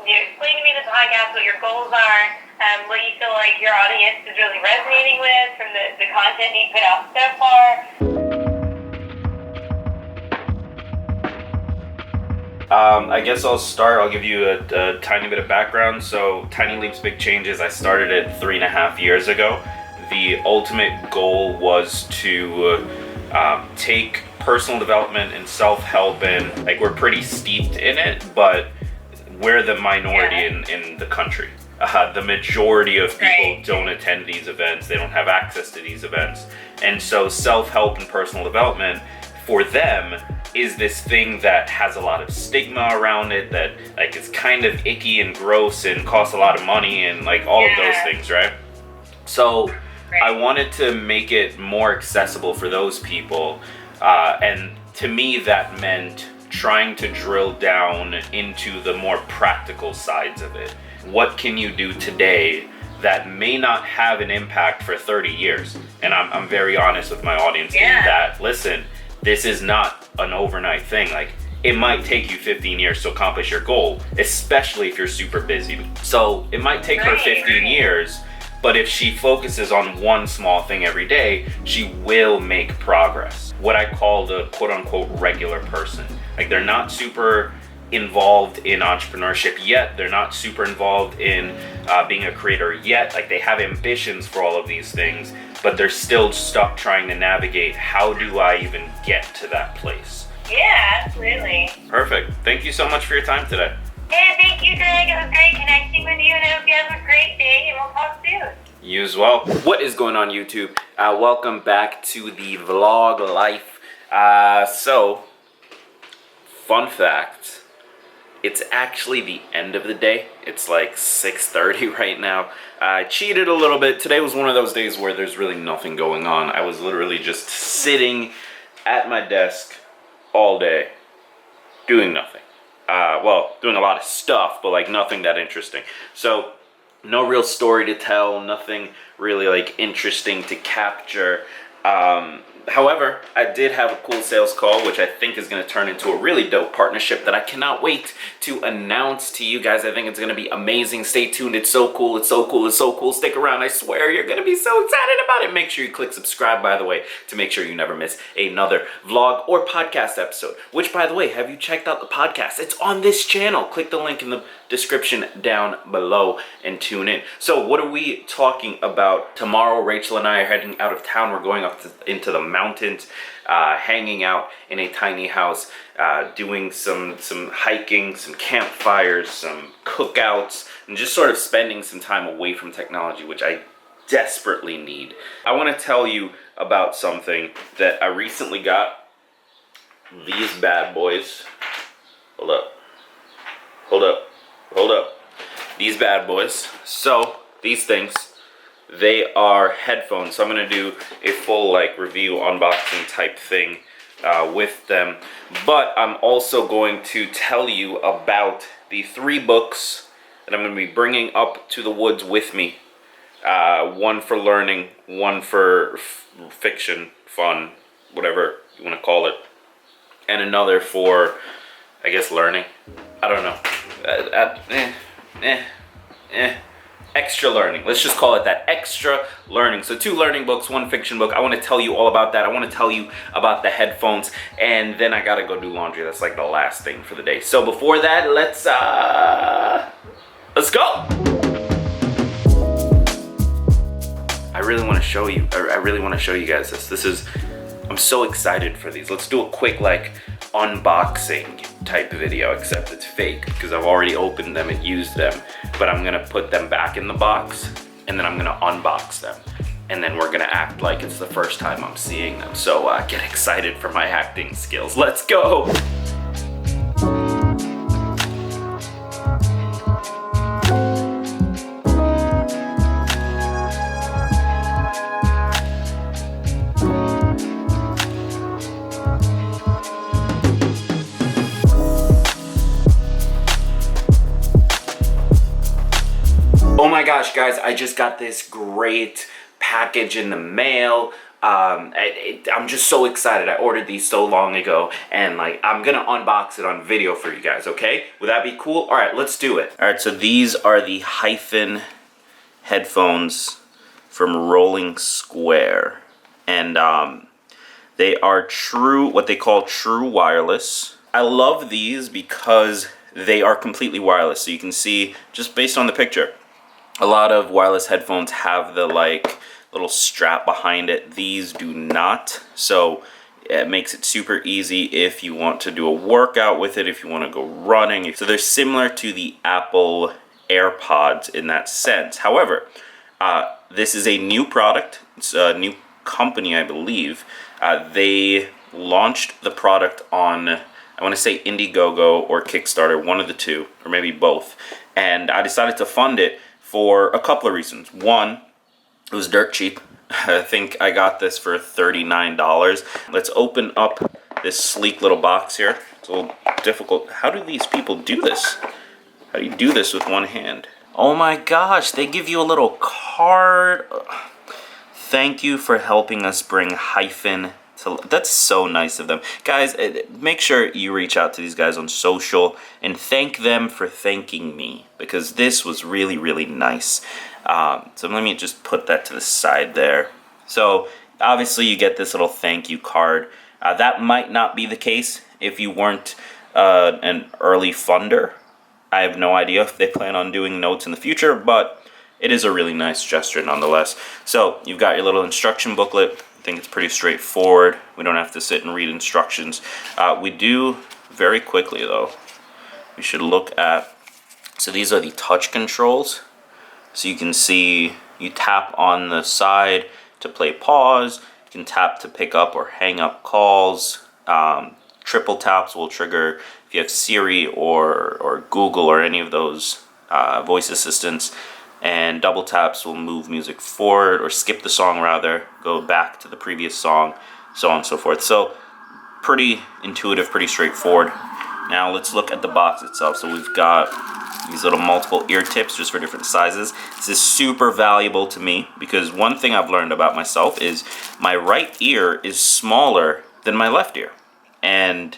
You explain to me the podcast, what your goals are, what you feel like your audience is really resonating with from the content you put out so far. I guess I'll start. I'll give you a tiny bit of background. So, Tiny Leaps, Big Changes, I started it 3.5 years ago. The ultimate goal was to take personal development and self-help, and like we're pretty steeped in it, but we're the minority in the country. The majority of people don't attend these events. They don't have access to these events. And so self-help and personal development for them is this thing that has a lot of stigma around it, that like is kind of icky and gross and costs a lot of money and like all of those things, right? So I wanted to make it more accessible for those people. And to me, that meant trying to drill down into the more practical sides of it. What can you do today that may not have an impact for 30 years? And I'm very honest with my audience in that, listen, this is not an overnight thing. Like, it might take you 15 years to accomplish your goal, especially if you're super busy. So it might take her 15 years, but if she focuses on one small thing every day, she will make progress. What I call the quote unquote regular person. Like, they're not super involved in entrepreneurship yet. They're not super involved in being a creator yet. Like, they have ambitions for all of these things, but they're still stuck trying to navigate, how do I even get to that place? Yeah, absolutely. Perfect. Thank you so much for your time today. Yeah, thank you, Greg. It was great connecting with you, and I hope you have a great day, and we'll talk soon. You as well. What is going on, YouTube? Welcome back to the vlog life. So, fun fact, it's actually the end of the day. It's like 6:30 right now. I cheated a little bit. Today was one of those days where there's really nothing going on. I was literally just sitting at my desk all day, doing nothing. Well, doing a lot of stuff, but like nothing that interesting. So, no real story to tell, nothing really like interesting to capture. However, I did have a cool sales call, which I think is going to turn into a really dope partnership that I cannot wait to announce to you guys. I think it's going to be amazing. Stay tuned. It's so cool. It's so cool. It's so cool. Stick around. I swear you're going to be so excited about it. Make sure you click subscribe, by the way, to make sure you never miss another vlog or podcast episode. Which, by the way, have you checked out the podcast? It's on this channel. Click the link in the description down below and tune in. So what are we talking about tomorrow? Rachel and I are heading out of town. We're going up into the mountains, hanging out in a tiny house, doing some hiking, some campfires, some cookouts, and just sort of spending some time away from technology, which I desperately need. I want to tell you about something that I recently got. These bad boys. Hold up. Hold up. Hold up. These bad boys. So, these things, they are headphones. So I'm going to do a full like review, unboxing type thing with them. But I'm also going to tell you about the 3 books that I'm going to be bringing up to the woods with me. One for learning, one for fiction, fun, whatever you want to call it. And another for, I guess, learning. I don't know. Extra learning. Let's just call it that. Extra learning. So 2 learning books, 1 fiction book. I want to tell you all about that. I want to tell you about the headphones, and then I gotta go do laundry. That's like the last thing for the day. So before that, let's go. I really want to show you. I really want to show you guys this. I'm so excited for these. Let's do a quick like unboxing type video, except it's fake because I've already opened them and used them, but I'm gonna put them back in the box and then I'm gonna unbox them, and then we're gonna act like it's the first time I'm seeing them. So get excited for my acting skills. Let's go. Oh my gosh, guys, I just got this great package in the mail. I'm just so excited. I ordered these so long ago, and like I'm gonna unbox it on video for you guys. Okay? Would that be cool? All right, let's do it. All right, so these are the Hyphen headphones from Rolling Square, and they are true, what they call true wireless. I love these because they are completely wireless. So you can see, just based on the picture, a lot of wireless headphones have the like little strap behind it. These do not. So it makes it super easy if you want to do a workout with it, if you want to go running. So they're similar to the Apple AirPods in that sense. However, this is a new product. It's a new company, I believe. They launched the product on, I want to say Indiegogo or Kickstarter, one of the two, or maybe both. And I decided to fund it for a couple of reasons. One, it was dirt cheap. I think I got this for $39. Let's open up this sleek little box here. It's a little difficult. How do these people do this? How do you do this with one hand? Oh my gosh, they give you a little card. Thank you for helping us bring Hyphen to... That's so nice of them. Guys, make sure you reach out to these guys on social and thank them for thanking me, because this was really, really nice. So let me just put that to the side there. So obviously you get this little thank you card. That might not be the case if you weren't an early funder. I have no idea if they plan on doing notes in the future, but it is a really nice gesture nonetheless. So you've got your little instruction booklet. I think it's pretty straightforward. We don't have to sit and read instructions. We do, very quickly though, we should look at, so these are the touch controls. So you can see, you tap on the side to play pause. You can tap to pick up or hang up calls. Triple taps will trigger if you have Siri or Google or any of those voice assistants. And double taps will move music forward, or skip the song rather, go back to the previous song, so on and so forth. So pretty intuitive, pretty straightforward. Now let's look at the box itself. So we've got these little multiple ear tips just for different sizes. This is super valuable to me because one thing I've learned about myself is my right ear is smaller than my left ear. And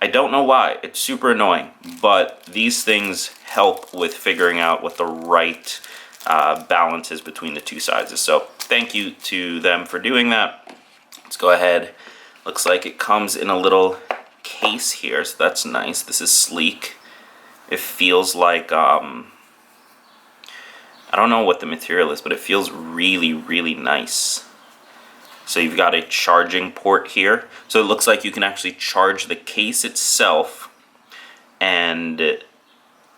I don't know why. It's super annoying, but these things help with figuring out what the right balance is between the two sizes. So thank you to them for doing that. Let's go ahead. Looks like it comes in a little case here, so that's nice. This is sleek. It feels like, I don't know what the material is, but it feels really, really nice. So you've got a charging port here. So it looks like you can actually charge the case itself, and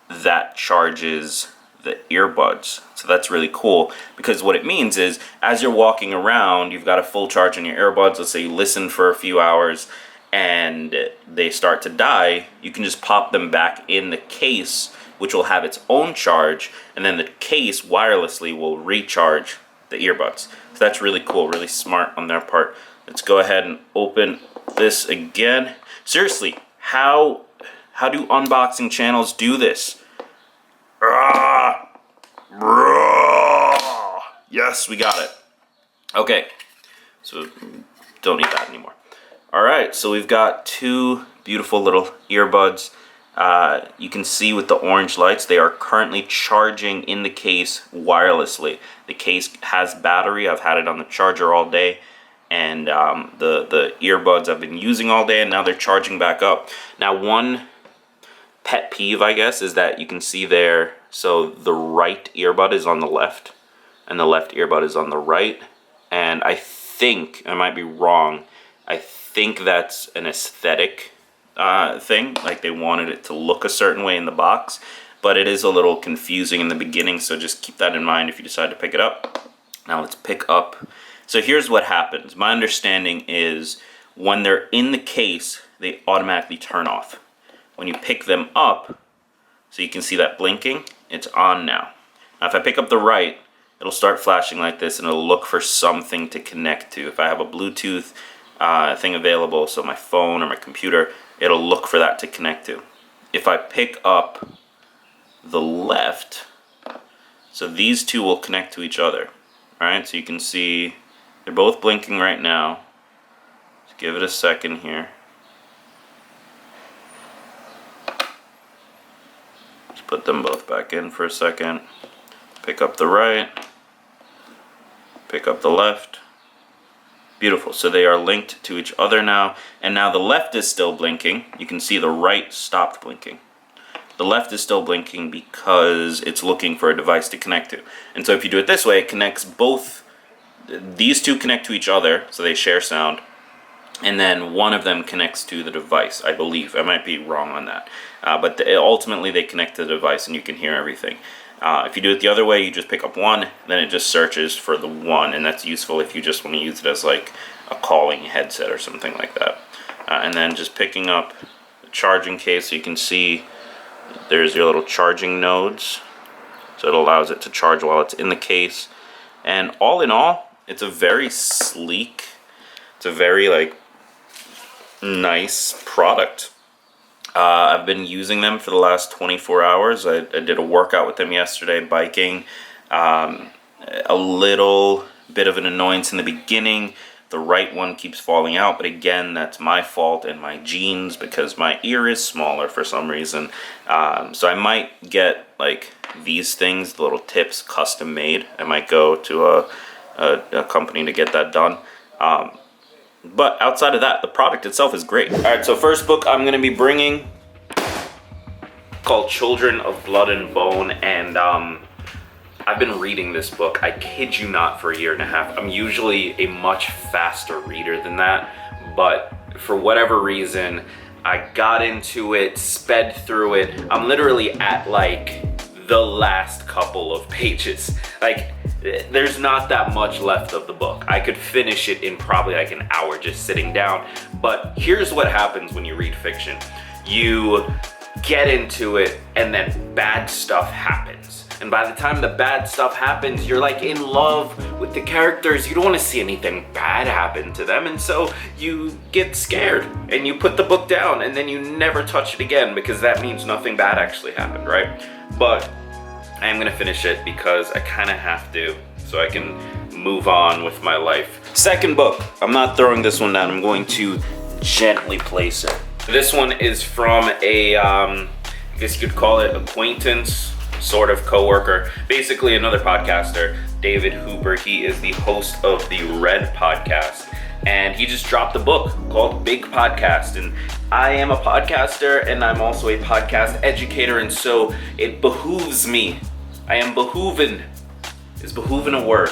that charges the earbuds. So that's really cool, because what it means is as you're walking around, you've got a full charge on your earbuds. Let's say you listen for a few hours and they start to die, you can just pop them back in the case, which will have its own charge, and then the case wirelessly will recharge the earbuds. So that's really cool, really smart on their part. Let's go ahead and open this again. Seriously, how do unboxing channels do this? Yes, we got it. Okay, so don't need that anymore. All right, so we've got two beautiful little earbuds. You can see with the orange lights, they are currently charging in the case wirelessly. The case has battery. I've had it on the charger all day, and the earbuds I've been using all day, and now they're charging back up. Now, one pet peeve, I guess, is that you can see there, so the right earbud is on the left, and the left earbud is on the right, and I think, I might be wrong, I think that's an aesthetic thing, like they wanted it to look a certain way in the box, but it is a little confusing in the beginning, so just keep that in mind if you decide to pick it up. Now let's pick up. So here's what happens. My understanding is when they're in the case, they automatically turn off. When you pick them up, so you can see that blinking, it's on now. Now if I pick up the right, it'll start flashing like this, and it'll look for something to connect to. If I have a Bluetooth thing available, so my phone or my computer, it'll look for that to connect to. If I pick up the left, so these two will connect to each other. All right, so you can see They're both blinking right now. Just give it a second here. Just put them both back in for a second. Pick up the right. Pick up the left. Beautiful. So they are linked to each other now. And now the left is still blinking. You can see the right stopped blinking. The left is still blinking because it's looking for a device to connect to. And so if you do it this way, it connects both. These two connect to each other, so they share sound. And then one of them connects to the device, I believe. I might be wrong on that. But ultimately they connect to the device and you can hear everything. If you do it the other way, you just pick up one, then it just searches for the one, and that's useful if you just want to use it as like a calling headset or something like that. And then just picking up the charging case, so you can see there's your little charging nodes. So it allows it to charge while it's in the case. And all in all, it's a very sleek, it's a very like nice product. I've been using them for the last 24 hours. I did a workout with them yesterday, biking. A little bit of an annoyance in the beginning. The right one keeps falling out, but again, that's my fault and my genes because my ear is smaller for some reason. So I might get like these things, the little tips, custom made. I might go to a company to get that done. But outside of that, the product itself is great. All right, so first book I'm gonna be bringing called Children of Blood and Bone, and I've been reading this book, I kid you not, for a year and a half. I'm usually a much faster reader than that, but for whatever reason, I got into it, sped through it. I'm literally at like the last couple of pages. Like, there's not that much left of the book. I could finish it in probably like an hour just sitting down. But here's what happens when you read fiction. You get into it and then bad stuff happens. And by the time the bad stuff happens, you're like in love with the characters. You don't want to see anything bad happen to them. And so you get scared and you put the book down and then you never touch it again because that means nothing bad actually happened, right? But I am gonna finish it because I kind of have to, so I can move on with my life. Second book, I'm not throwing this one down, I'm going to gently place it. This one is from a, I guess you could call it acquaintance, sort of coworker, basically another podcaster, David Hooper. He is the host of the Red podcast, and he just dropped a book called Big Podcast. And I am a podcaster and I'm also a podcast educator, and so it behooves me. I am behooven. Is behooven a word?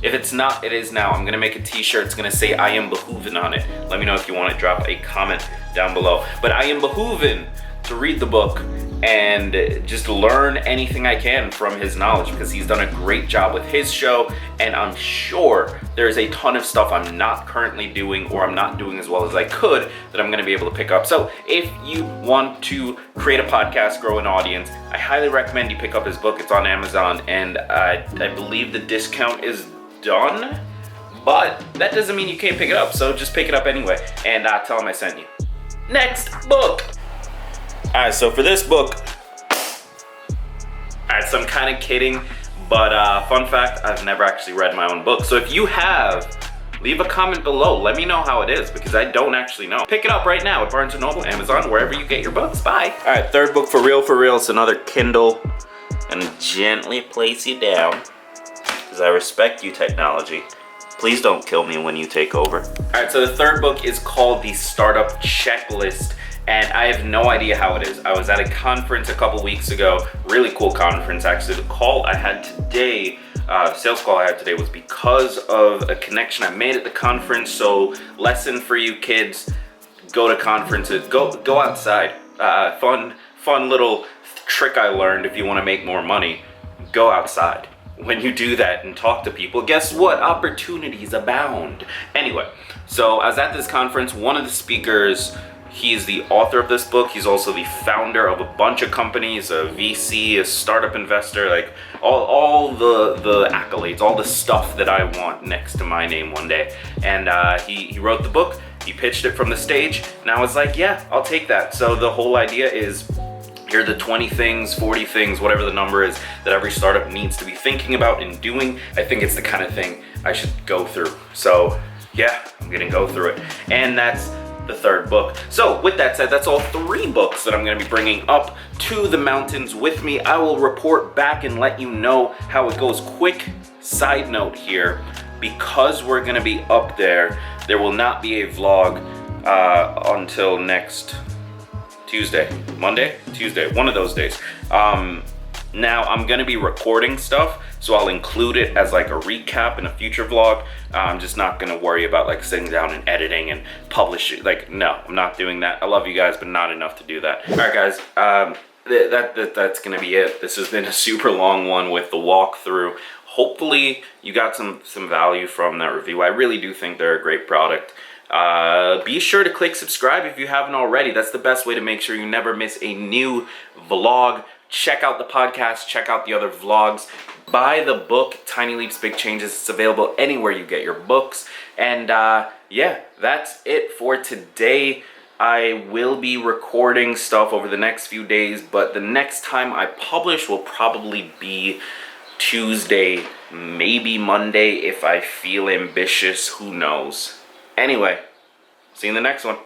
If it's not, it is now. I'm gonna make a t-shirt. It's gonna say I am behooven on it. Let me know if you want to drop a comment down below. But I am behooven to read the book and just learn anything I can from his knowledge, because he's done a great job with his show, and I'm sure there's a ton of stuff I'm not currently doing or I'm not doing as well as I could that I'm gonna be able to pick up. So if you want to create a podcast, grow an audience, I highly recommend you pick up his book. It's on Amazon, and I believe the discount is done, but that doesn't mean you can't pick it up, so just pick it up anyway and tell him I sent you. Next book. Alright, so for this book, alright, so I'm kind of kidding, but fun fact, I've never actually read my own book. So if you have, leave a comment below. Let me know how it is, because I don't actually know. Pick it up right now at Barnes & Noble, Amazon, wherever you get your books. Bye. Alright, third book for real. It's another Kindle. And gently place you down, because I respect you, technology. Please don't kill me when you take over. Alright, so the third book is called The Startup Checklist. And I have no idea how it is. I was at a conference a couple weeks ago, really cool conference actually. The call I had today, sales call I had today, was because of a connection I made at the conference. So lesson for you kids, go to conferences, go outside. Fun little trick I learned if you want to make more money, go outside. When you do that and talk to people, guess what? Opportunities abound. Anyway, so I was at this conference, one of the speakers, he's the author of this book. He's also the founder of a bunch of companies, a VC, a startup investor, like all the accolades, all the stuff that I want next to my name one day. And he wrote the book, he pitched it from the stage, and I was like, yeah, I'll take that. So the whole idea is, Here are the 20 things, 40 things, whatever the number is that every startup needs to be thinking about and doing. I think it's the kind of thing I should go through. So yeah, I'm gonna go through it. And that's the third book. So with that said, that's all 3 books that I'm gonna be bringing up to the mountains with me. I will report back and let you know how it goes. Quick side note here, because we're gonna be up there, there will not be a vlog until next Tuesday, Monday, Tuesday, one of those days. Now I'm gonna be recording stuff, so I'll include it as like a recap in a future vlog. I'm just not gonna worry about like sitting down and editing and publishing. Like, no, I'm not doing that. I love you guys, but not enough to do that. All right, guys, that's gonna be it. This has been a super long one with the walkthrough. Hopefully you got some value from that review. I really do think they're a great product. Be sure to click subscribe if you haven't already. That's the best way to make sure you never miss a new vlog. Check out the podcast, check out the other vlogs. Buy the book, Tiny Leaps, Big Changes. It's available anywhere you get your books. And yeah, that's it for today. I will be recording stuff over the next few days, but the next time I publish will probably be Tuesday, maybe Monday if I feel ambitious, who knows. Anyway, see you in the next one.